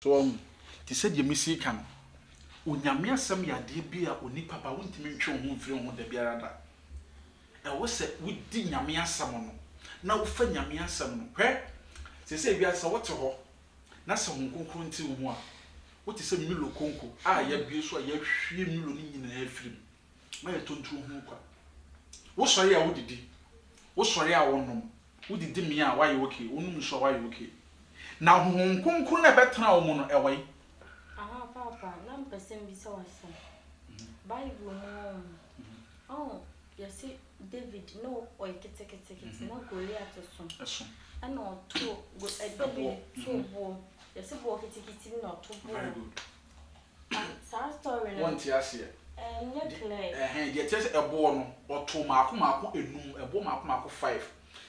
So ti said ye misi kan onyame asem yade bi a oni papa wontimi ntwe ho mfiri ho da biara da e wo se wodi nyame asem no na wo fa nyame asem no hwe se bia se wote ho na se ho konkon nti wo a wote se milo konko a ya bie so a ya hwie milo ni nyina afirim ma ya tontu ho kwa wo sori a wodidi wo sori a wonom wodidi me a why okay wonum so why okay na ho konkon na betena wo mu no ewai Papa, nam person be so awesome. Bible no. Oh, you see David no or kete no Goliath or so. And no two go a baby two bo. You see bo kete no two bo. Very good. Sad story. One tears here. Yet clay. You tell a bo no or two mako enum a bo mako 5.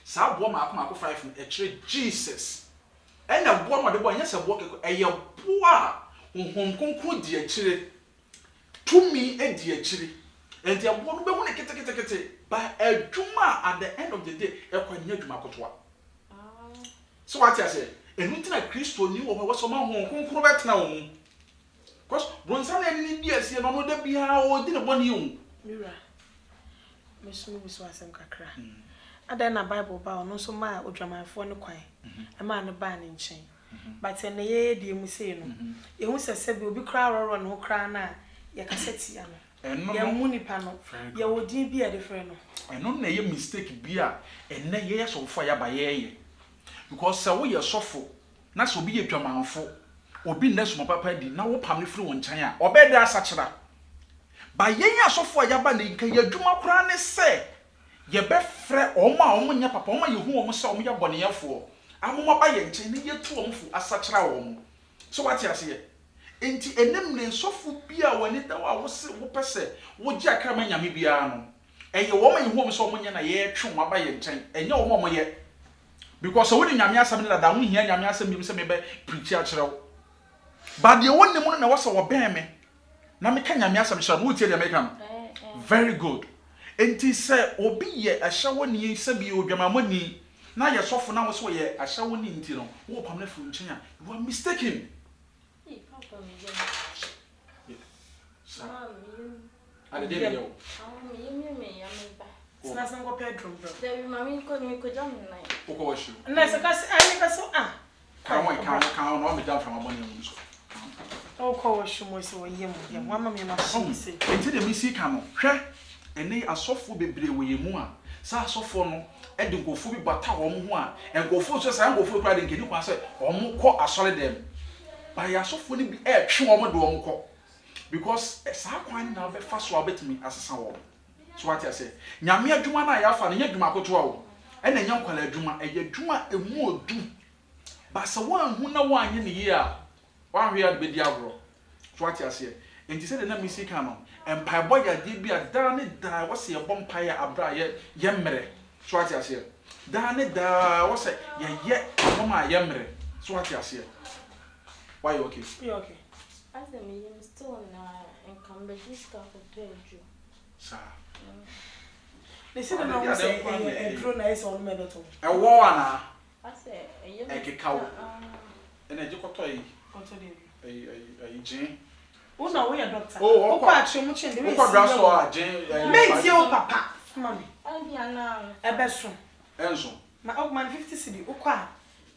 Sa bo mako 5 a trade Jesus. And a bo ma the boy yes a bo a ya boa. Konkon di akire tumi e di akire enti abo no be hu ne kete ba adwuma at the end of the day e kwanya adwuma kotoa so what you say enu tina Kristo ni wo so ma hu konkon betena wo mu cause bronsa na ni di asie no no da bia o di ne boni hu mira mesumi biso asem kakra ada na Bible ba no so ma odwamanfo ne kwan e ma ne ba ne nchen but na ye di mu sei no ehu sese bi obi kra roro no kra na ye kaseti ya no ye mu nipa no ye wodin bi e different no eno na ye mistake bi a enne ye sofo ya ba ye because se wo ye sofo na so obi ye twamanfo obi nne so papa di na wo pam ne firi won chan a obedi asachira ba ye ya sofo ya ba na nka ye dwuma kra ne se ye be frɛ o nya papa o ma ye hu o mo se o mo ya bɔneyɛfo amoma ba ye nche ne yetu omfu asachira wo mu so what you say enti enem ne nsofo bia wani da wa wo se wo pese wo gi akrama nyame bia no eye wo ma yehu so omo nya na ye twe mo ba ye nchen enye wo mo ye because wo ni nyame asem na da wo hia nyame asem bi se me be preach a kire wo ba de wonni mu na wo se wo ben me na me ka nyame asem hye wo tie de me ka very good enti se obi ye ahye wo ni se bi odwamamani na ye sofo na wo so ye ahya woni nti no wo pam na fu nchen a you are mistaken Papa me ade de yo me ya me ba sina sango Pedro bro de mami ko mi ko jam na wo ko washu na se ka se ani ka so kan no me down from abon mu so o ko washu mo se wo yem wa ma me ma shi se enti de mi si ka no hwe ene asofo bebre wo ye mu a sa asofo no edi nkofo bi bata wo ho a nkofo so sa nkofo kra de nkeni kwa se wo mo kɔ asɔre dem ba ya asofo ni bi twe wo mo de wo mo kɔ because sa kwan na be fa so abetimi asesa wo so what you say nyame adwuma na ya fa na nya adwuma kotoa wo ena nya nkwala adwuma adwuma emu odu ba se wo anhu na wo anye ne yi a wa hwe ya be di agro so what you say enti se de na mi sika no empire boy ya de bi a da ne da wo se ye bompa ya abra ye mmere so what you say da ne da wo se ye mama ye mmere so what you say why you okay you okay as the me still na enkambe disco for peju sa they say na wo say e dro na is on me beto e wo ana ase eye e kekawo ena je kotoi koto de ai jin wo na wo ya doctor wo ko atwe mu chen de we ko dra so a jin me ti o papa mami abia na ebeso enso ma ogman 50 cedi wo ko a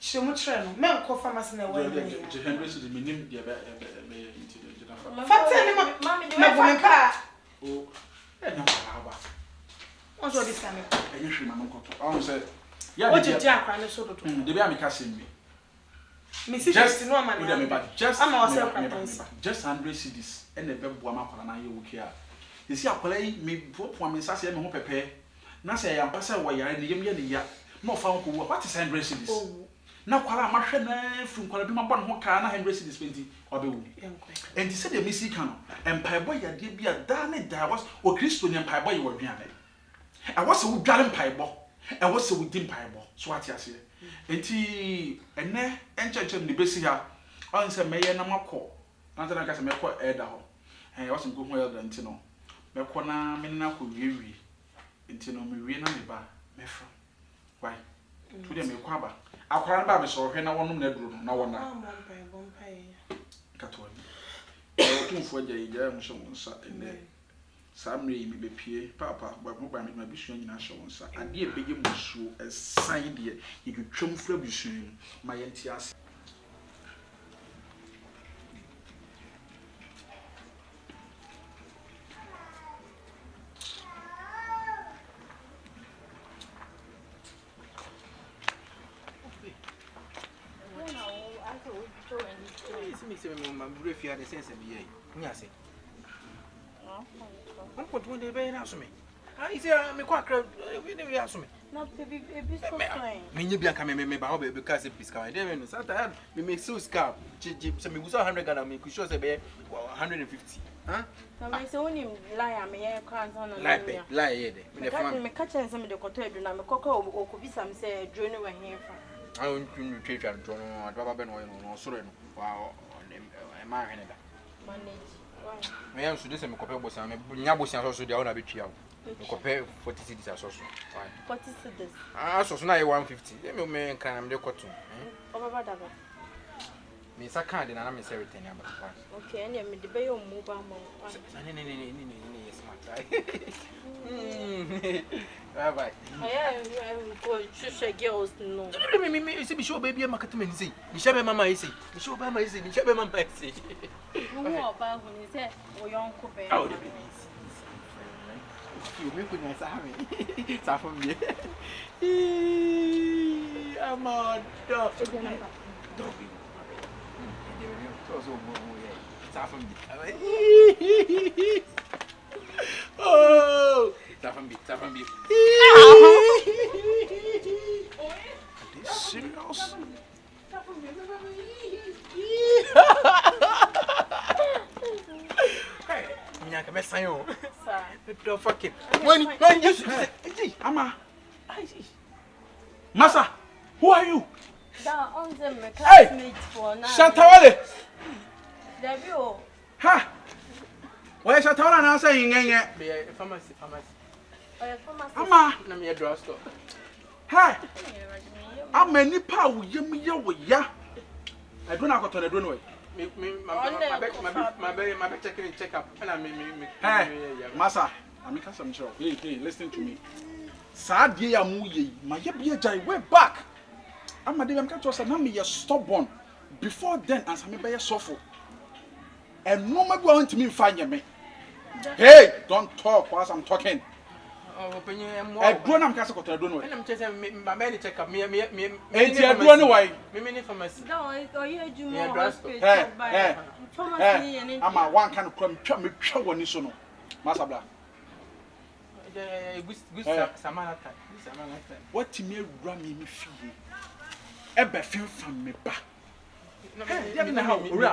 kire mu kire no me nko pharmacy na we je 100 cedi minim de be inti de na fa fata ni mami de me fa o e na ba on so this time enye hwe ma nkoto on say ya o je akwa ne so dodo de be amika sembi me si just no man just ama wase kwatansi just 100 cedis ene be boa makwala na ye woki a esi akwala yi me popo me sase me ho pepe na se ya mpasa wo yare ne yem ye ne ya na ofa nko wo what is 100 cedis na kwala ma hwe na fru kwala bi ma bɔ ne ho ka na 100 cedis 20 obewu enti se de mesi ka no empire boy ya de bi a da ne da was o Kristo ne empire boy wo duane e wo se wo dware empire bo e wo se wo di empire bo so ati ase enti ene enchechem ne besi ha on se meye na makɔ na tana ka se mekɔ eda ho wo se nko ho elda enti no mekɔ na me na kɔ wiewie enti no me wie na me ba mefra why to dem mekɔ aba akwara ba me so hwe na wonom na duro no na wona bompai Okunfo gya yɛ mo so mo nsa ene saa mmerɛ yi me bepie papa ba mo ba me ma bisua nyina hyɛ wo nsa ade e bege mo suo ɛsan de yɛtwetwam fra bisua mu ma yɛnti ase No, baby, so fine. Me be come me ba be because e piska. I don't know. Sometimes me make so scarf. So me use 100 Ghana me could show say be 150. Huh? No, me say only lie me here kan on lie here there. Me catch and some de koto edu na me kokko okobisa me say drone we here fa. I want to trade and drone no baba be no so no. Wow. E ma hene da. Manage. Me am so dey say me kopɛ bosan me nya bosan so dey I na be twa. Me kopɛ 40 cedis asoso. 40 cedis. Ah so na 150. Me kan me dey koto. Obaba daba. Me sa kan dey na me say return am. Okay, and me dey be your mobile mo. Nee, smart. Bye bye. I go to girls no. Me see be show baby market me say. Me shebe mama say. Me show mama say. Me shebe mama say. Who about when he say o yon ko be. Oh, the baby. You make good nice have me. Sa for me. I'm a dog. Dog. So sa for me. Oh, sa for me. Are they serious? Hey, me can sign you. Sir. Don't fuck it. When you see, Ama. Masa, who are you? That on them me Hey! classmate for now. Shatawale. Debut. Ha. Why Shatawala na say ngenye? be a pharmacy. Oya pharmacy. Ama. Na me drugstore. Hey. Ama nipa wo yem ye wo ya. I don't know what to do no. My check up. Hey, Masa, Amika some show. Hey, listen to me. Sadia ya mu ye, my ye jai way back. I'm a damn catch us and me stubborn. Before then, as I be suffer. And no more going to me find me. Hey, don't talk whilst I'm talking. I don't am casa to do no. I'm just my baby check up me. Ain't you doing why? Me pharmacy. No, or you do more Hey, hospital. hey. Pharmacy and I'm a one kind of crumb chop me chow on this no. Masa bla. Good Samara time. What to me run me feel? Ebe feel from me back.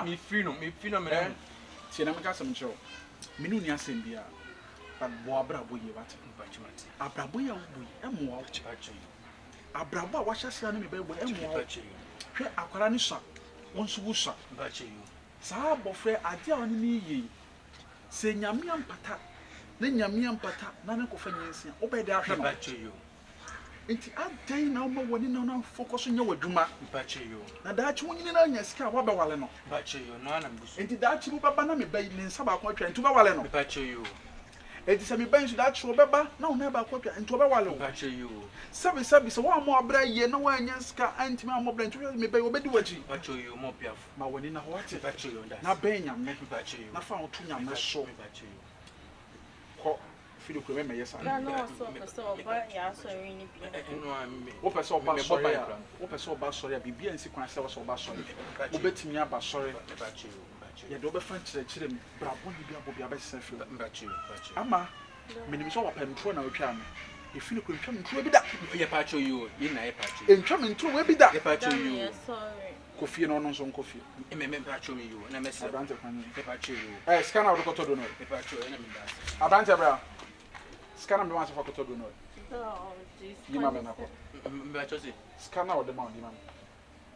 Me free no me. See, I'm a some show. Minu ni asem bia. But bo abrabo ye wat. Abrabo ya wo emo abrabo a wahya sia no me be bo emo hwe akwara ni sha wonso wo sha saa bofre ade a oni ni yi se nyame ampata na nyame ampata na ne kofa nyensia wo be de ahwe no enti adai na wo woni na focus nya wadwuma na daachi wonyini na nya sika wa be wale no no ana mbusu enti daachi bu baba na me be ni nsa ba ko atwa enti ba wale no eti se me ban su da tro beba na una ba kwatwa nto be wale wo sabi so wa mo abra ye na wa anya ska antimi amobra nto me be obedi wachi mo piafo ma woni na ho ate na ben nyam me na fa wo tu nyam me so ko fili ko me yesa no so ba ya so rini bi wo pese oba sori ya wo pese oba sori ya bibia nsi kwan se wo so oba sori wo betimi aba sori ya do be fan chire me bra bo ni bia bo bia be se fili ama minim so wa pantro na otwa me e fili ko ntwa ntro bi da ye pacho you ye na ye pacho ntwa me ntro we bi da ye pacho you sorry kofi no no so kofi me pacho you na me se abante kwan ye pacho you scanner wo ko to do no ye pacho na me das abante bra scanner me wan se fa ko to do no oh this yima me na ko me pacho si scanner wo de ma di ma